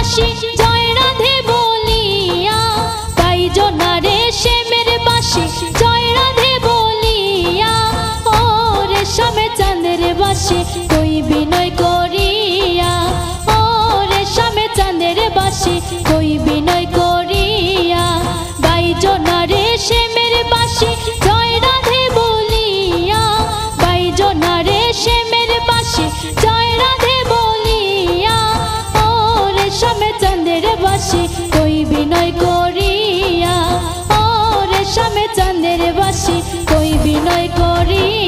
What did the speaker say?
বাসি জয় রাধে বলিয়া গাইজো না রে শ্যামের বাসি জয় রাধে বলিয়া ও রেশম চাঁদের বাসি কই বিনয় করিয়া ও রেশম চাঁদের বাসি কই বিনয় করিয়া গাইজো না রে শ্যামের বাসি জয় রাধে বলিয়া গাইজো না রে শ্যামের বাসি জয় রাধে বলিয়া ও রেশম চাঁদের বাসি কই বিনয় করিয়া ও রেশম চাঁদের বাসি কই বিনয় করিয়া।